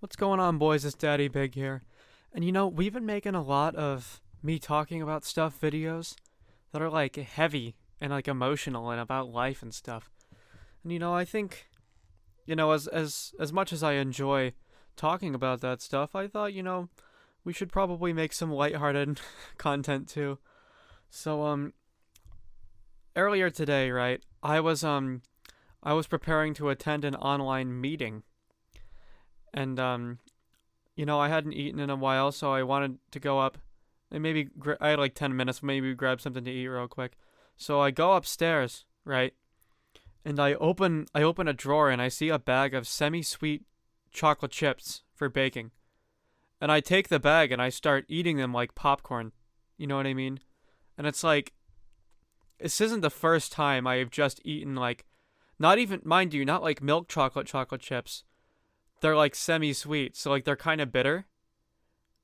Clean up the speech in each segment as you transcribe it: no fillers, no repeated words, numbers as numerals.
What's going on, boys? It's Daddy Big here. And we've been making a lot of me talking about stuff videos that are like heavy and like emotional and about life and stuff. And I think, as much as I enjoy talking about that stuff, I thought, we should probably make some lighthearted content too. So earlier today, right, I was preparing to attend an online meeting and I hadn't eaten in a while, so I wanted to go up and maybe I had like 10 minutes, maybe grab something to eat real quick. So I go upstairs, right? And I open a drawer and I see a bag of semi-sweet chocolate chips for baking. And I take the bag and I start eating them like popcorn. You know what I mean? And it's like this isn't the first time I've just eaten like not even mind you, not like milk chocolate chips. They're like semi-sweet, so like they're kind of bitter,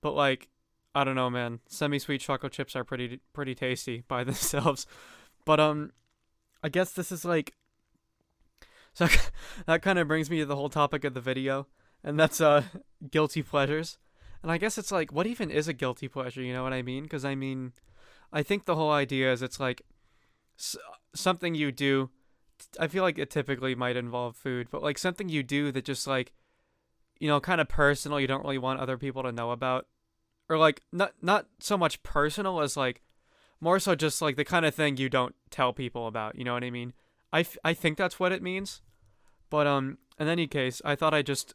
but like I don't know, man. Semi-sweet chocolate chips are pretty tasty by themselves. But I guess this is like so that kind of brings me to the whole topic of the video, and that's guilty pleasures. And I guess it's like what even is a guilty pleasure, you know what I mean? Cuz I mean, I think the whole idea is it's like s- something you do. I feel like it typically might involve food, but like something you do that just like kind of personal you don't really want other people to know about, or like not so much personal as like more so just like the kind of thing you don't tell people about, you know what I mean? I think that's what it means. But in any case, I thought I just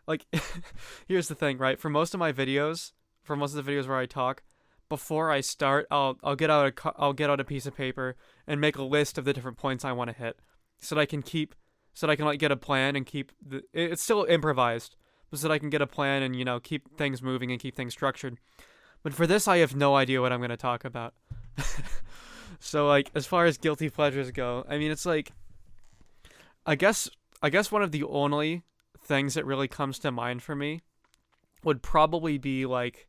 like here's the thing, right? For most of the videos where I talk, before I start, I'll get out a piece of paper and make a list of the different points I want to hit so that I can keep so that I can like get a plan and keep it's still improvised, but so that I can get a plan and keep things moving and keep things structured. But for this, I have no idea what I'm going to talk about. So like as far as guilty pleasures go, I mean it's like I guess I guess one of the only things that really comes to mind for me would probably be like,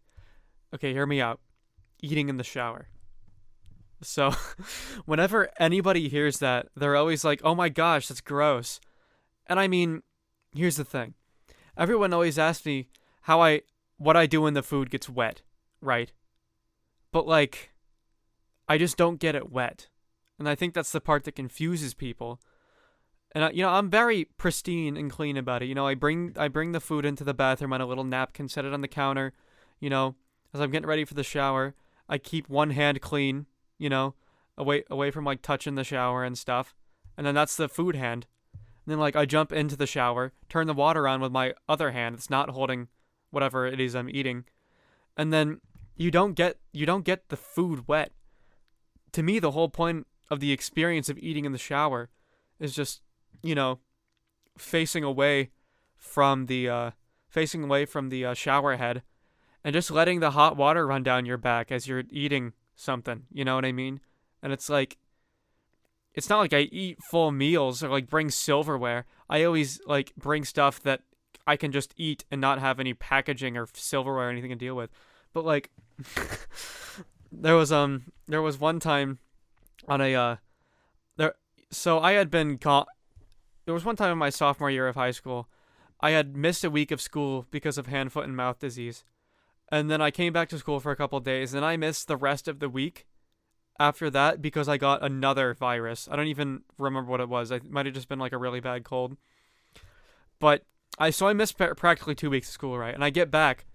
okay, hear me out, eating in the shower. So whenever anybody hears that, they're always like, "Oh my gosh, that's gross." And I mean, here's the thing. Everyone always asks me how I what I do when the food gets wet, right? But like I just don't get it wet. And I think that's the part that confuses people. And I'm very pristine and clean about it. I bring the food into the bathroom on a little napkin, set it on the counter. You know, as I'm getting ready for the shower, I keep one hand clean. You know, away from like touching the shower and stuff. And then that's the food hand. And then like I jump into the shower, turn the water on with my other hand that's not holding whatever it is I'm eating. And then you don't get the food wet. To me, the whole point of the experience of eating in the shower is just, you know, facing away from the shower head and just letting the hot water run down your back as you're eating something. You know what I mean? And it's like it's not like I eat full meals or like bring silverware. I always like bring stuff that I can just eat and not have any packaging or silverware or anything to deal with. But like there was one time on a there so I had been gone. There was one time in my sophomore year of high school, I had missed a week of school because of hand, foot, and mouth disease. And then I came back to school for a couple of days, and I missed the rest of the week after that because I got another virus. I don't even remember what it was. It might have just been like a really bad cold. But I missed practically 2 weeks of school, right? And I get back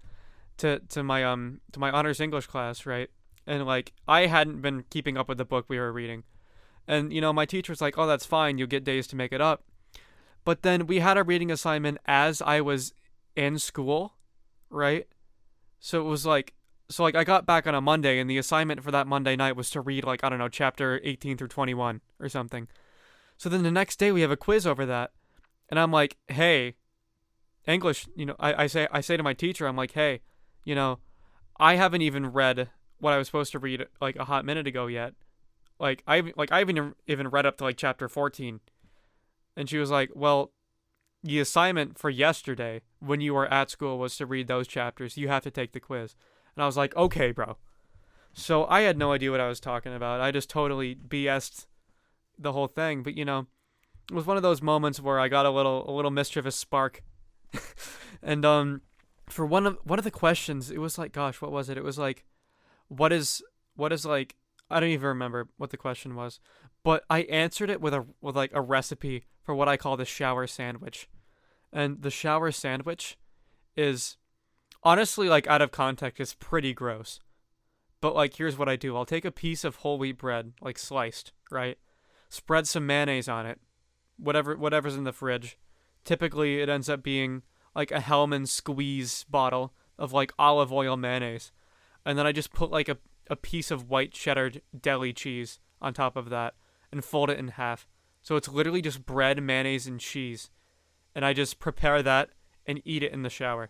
to my honors English class, right? And like I hadn't been keeping up with the book we were reading. And my teacher was like, "Oh, that's fine. You'll get days to make it up." But then we had a reading assignment as I was in school, right? So it was like I got back on a Monday and the assignment for that Monday night was to read like I don't know, chapter 18 through 21 or something. So then the next day we have a quiz over that. And I'm like, "Hey, English, I say to my teacher, I'm like, "Hey, you know, I haven't even read what I was supposed to read like a hot minute ago yet. I haven't even read up to like chapter 14." And she was like, "Well, the assignment for yesterday when you were at school was to read those chapters. You have to take the quiz." And I was like, "Okay, bro." So I had no idea what I was talking about. I just totally BS'd the whole thing. But it was one of those moments where I got a little mischievous spark And for one of the questions, it was like, gosh, what was it? It was like, what is like, I don't even remember what the question was, but I answered it with like a recipe for what I call the shower sandwich. And the shower sandwich is honestly, like, out of context, it's pretty gross. But like, here's what I do: I'll take a piece of whole wheat bread, like sliced, right? Spread some mayonnaise on it, whatever's in the fridge. Typically, it ends up being like a Hellman squeeze bottle of like olive oil mayonnaise, and then I just put like a piece of white cheddar deli cheese on top of that and fold it in half. So it's literally just bread, mayonnaise, and cheese, and I just prepare that and eat it in the shower.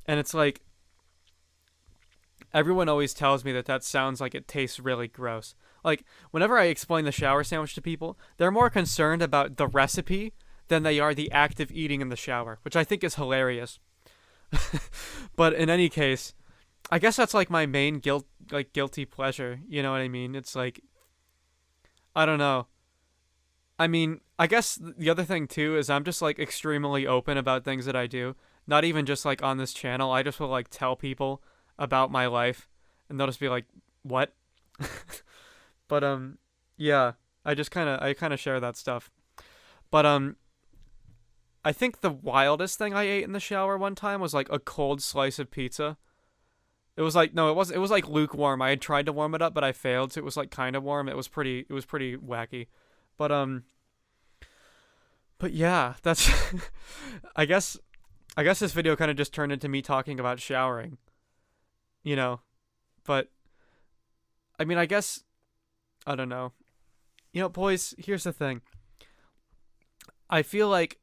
And it's like, everyone always tells me that that sounds like it tastes really gross. Like, whenever I explain the shower sandwich to people, they're more concerned about the recipe than they are the act of eating in the shower, which I think is hilarious. But in any case, I guess that's like my main guilty pleasure. You know what I mean? It's like, I don't know. I mean, I guess the other thing too is I'm just like extremely open about things that I do. Not even just like on this channel. I just will like tell people about my life, and they'll just be like, "What?" But yeah, I kind of share that stuff. But I think the wildest thing I ate in the shower one time was like a cold slice of pizza. It was like, no, it was like lukewarm. I had tried to warm it up, but I failed. So it was like kind of warm. It was pretty wacky. But but yeah, that's I guess I guess this video kind of just turned into me talking about showering, you know. But I mean, I guess I don't know. Boys, here's the thing. I feel like,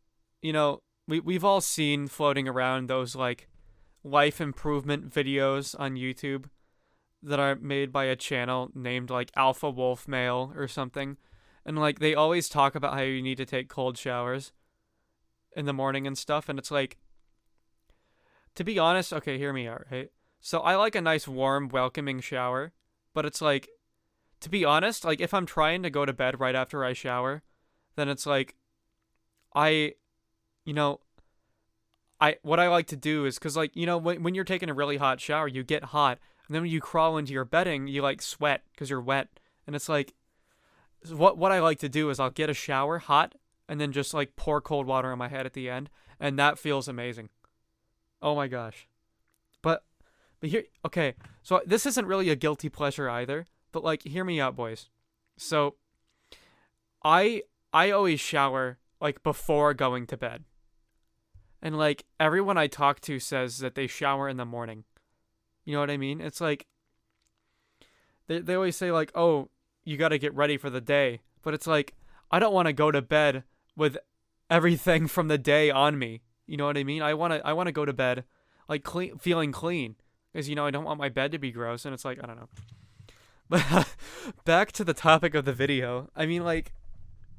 we've all seen floating around those like life improvement videos on YouTube that are made by a channel named like Alpha Wolf Male or something. And like they always talk about how you need to take cold showers in the morning and stuff, and it's like, to be honest, okay, hear me out, right? So I like a nice warm welcoming shower, but it's like, to be honest, like if I'm trying to go to bed right after I shower, then it's like I you know, I what I like to do is, cuz like, when you're taking a really hot shower, you get hot, and then when you crawl into your bedding, you like sweat cuz you're wet. And it's like, what I like to do is I'll get a shower hot and then just like pour cold water on my head at the end, and that feels amazing. Oh my gosh. But here, okay. So this isn't really a guilty pleasure either, but like, hear me out, boys. So I I always shower like before going to bed. And like everyone I talk to says that they shower in the morning. You know what I mean? It's like they always say like, "Oh, you got to get ready for the day." But it's like, I don't want to go to bed with everything from the day on me. You know what I mean? I want to go to bed like clean, feeling clean, because I don't want my bed to be gross, and it's like, I don't know. But back to the topic of the video. I mean, like,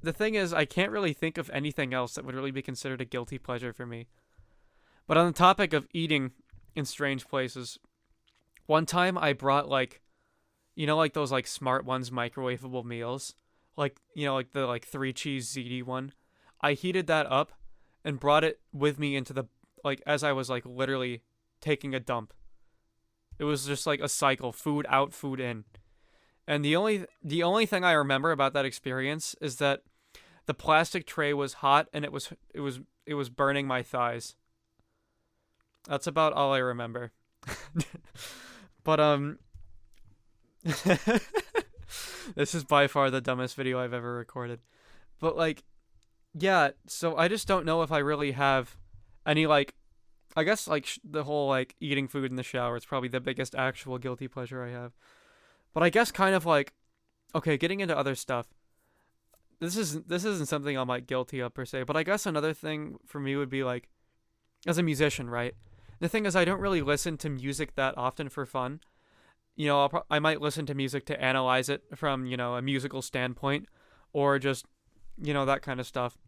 the thing is, I can't really think of anything else that would really be considered a guilty pleasure for me. But on the topic of eating in strange places, one time I brought like, like those like Smart Ones microwavable meals, like, like the like three cheese ziti one. I heated that up and brought it with me into the, like, as I was like literally taking a dump. It was just like a cycle: food out, food in. And the only thing I remember about that experience is that the plastic tray was hot, and it was burning my thighs. That's about all I remember. But this is by far the dumbest video I've ever recorded. But like, yeah, so I just don't know if I really have any like, I guess like the whole like eating food in the shower is probably the biggest actual guilty pleasure I have. But I guess kind of like, okay, getting into other stuff. This isn't something I'm like guilty of per se, but I guess another thing for me would be like, as a musician, right? The thing is, I don't really listen to music that often for fun. I might listen to music to analyze it from, a musical standpoint, or just, that kind of stuff.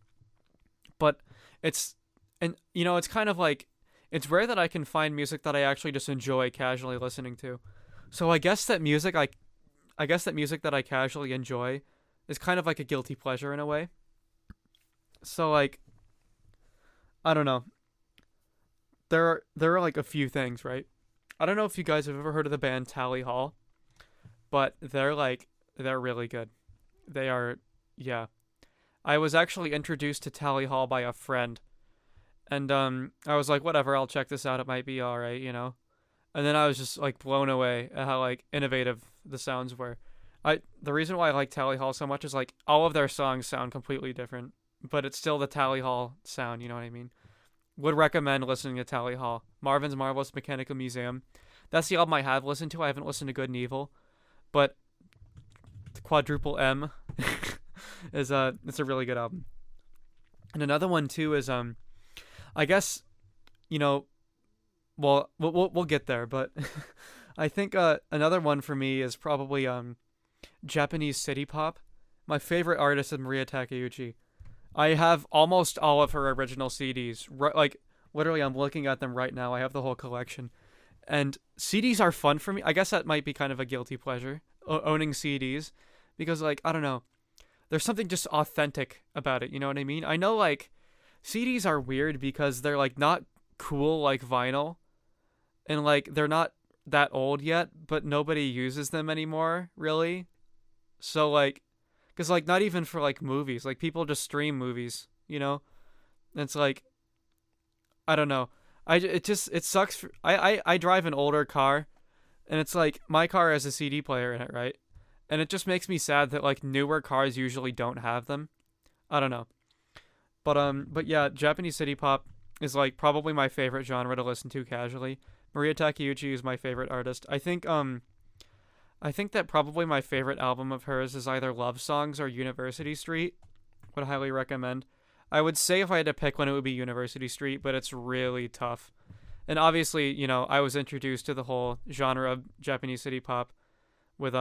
But it's, and it's kind of like, it's rare that I can find music that I actually just enjoy casually listening to. So I guess that music that I casually enjoy is kind of like a guilty pleasure in a way. So like, I don't know. there are like a few things, right? I don't know if you guys have ever heard of the band Tally Hall, but they're really good. They are, yeah. I was actually introduced to Tally Hall by a friend, and I was like, whatever, I'll check this out. It might be all right, you know. And then I was just like blown away at how like innovative the sounds were. The reason why I like Tally Hall so much is like all of their songs sound completely different, but it's still the Tally Hall sound. You know what I mean? Would recommend listening to Tally Hall. Marvin's Marvelous Mechanical Museum. That's the album I have listened to. I haven't listened to Good and Evil, but Quadruple M is it's a really good album. And another one too is I guess, you know, well we'll get there, but I think another one for me is probably Japanese city pop. My favorite artist is Maria Takeuchi. I have almost all of her original CDs. Right, like literally, I'm looking at them right now. I have the whole collection, and CDs are fun for me. I guess that might be kind of a guilty pleasure, owning CDs, because like I don't know, there's something just authentic about it. You know what I mean? I know like CDs are weird because they're like not cool like vinyl, and like they're not that old yet, but nobody uses them anymore, really. So like, cause like not even for like movies, like people just stream movies, you know. And it's like I don't know. It sucks. I drive an older car, and it's like my car has a CD player in it, right? And it just makes me sad that like newer cars usually don't have them. I don't know. But yeah, Japanese city pop is like probably my favorite genre to listen to casually. Maria Takeuchi is my favorite artist. I think that probably my favorite album of hers is either Love Songs or University Street. Would highly recommend. I would say if I had to pick one, it would be University Street, but it's really tough. And obviously, you know, I was introduced to the whole genre of Japanese city pop with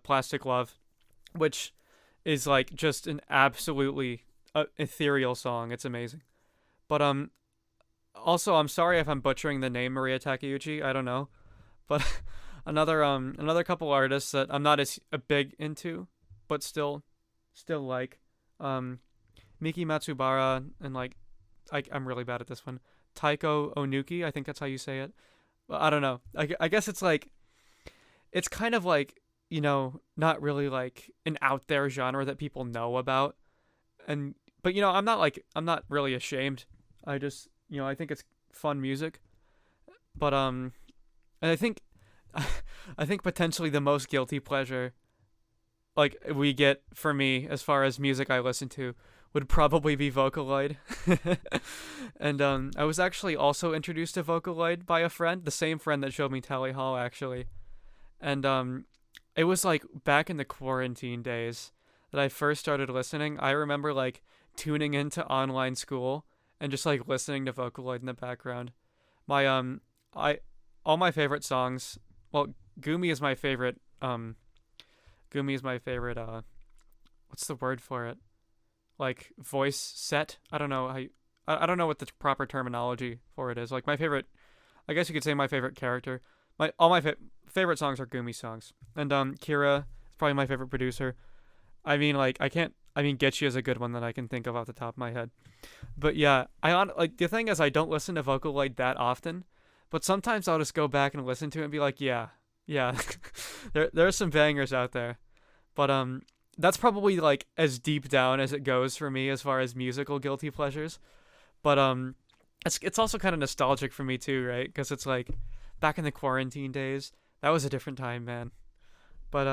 Plastic Love, which is like just an absolutely ethereal song. It's amazing. But also I'm sorry if I'm butchering the name Maria Takeuchi. I don't know. But another couple artists that I'm not as big into, but still like Miki Matsubara and like I'm really bad at this one. Taiko Onuki, I think that's how you say it. But I don't know. I guess it's like it's kind of like, you know, not really like an out there genre that people know about. And but you know, I'm not really ashamed. I just, you know, I think it's fun music. But and I think I think potentially the most guilty pleasure like we get for me as far as music I listen to would probably be Vocaloid. And I was actually also introduced to Vocaloid by a friend, the same friend that showed me Tally Hall actually. And it was like back in the quarantine days that I first started listening. I remember like tuning into online school and just like listening to Vocaloid in the background. My I all my favorite songs, well, Gumi is my favorite Gumi is my favorite what's the word for it? Like voice set. I don't know how I don't know what the proper terminology for it is. Like my favorite, I guess you could say my favorite character. My all my favorite songs are Gumi songs. And Kira is probably my favorite producer. I mean like I mean Getchi is a good one that I can think of off the top of my head. But yeah, like the thing is I don't listen to Vocaloid that often, but sometimes I'll just go back and listen to it and be like, yeah. There are some bangers out there. But that's probably like as deep down as it goes for me as far as musical guilty pleasures. But it's also kind of nostalgic for me too, right? Because it's like back in the quarantine days, that was a different time, man. But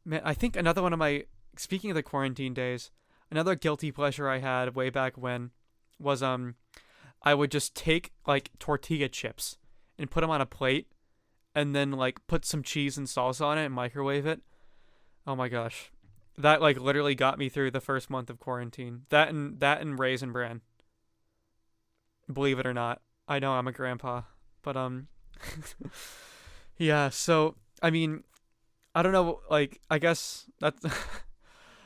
man, I think another one of my, speaking of the quarantine days, another guilty pleasure I had way back when was I would just take like tortilla chips and put them on a plate and then like put some cheese and salsa on it and microwave it. Oh my gosh. That like literally got me through the first month of quarantine. That and Raisin Bran. Believe it or not. I know I'm a grandpa, but yeah, so I mean, I don't know, like I guess that's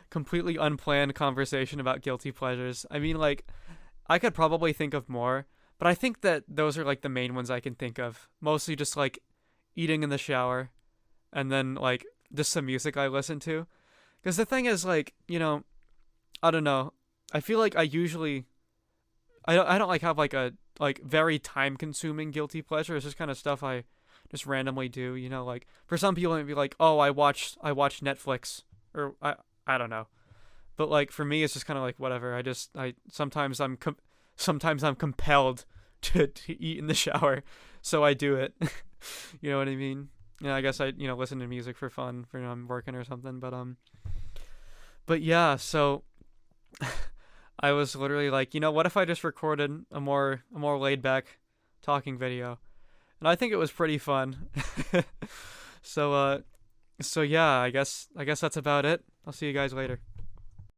completely unplanned conversation about guilty pleasures. I mean, like I could probably think of more, but I think that those are like the main ones I can think of. Mostly just like eating in the shower and then like just some music I listen to. Because the thing is like, you know, I don't know. I feel like I don't like have like a like very time consuming guilty pleasure. It's just kind of stuff I just randomly do. Like for some people it might be like, oh, I watch Netflix, or I don't know. But like for me, it's just kind of like whatever. I sometimes sometimes I'm compelled to eat in the shower, so I do it. You know what I mean? I guess I listen to music for fun for I'm working or something. But yeah, so I was literally like, what if I just recorded a more laid back talking video? And I think it was pretty fun. So so yeah, I guess that's about it. I'll see you guys later.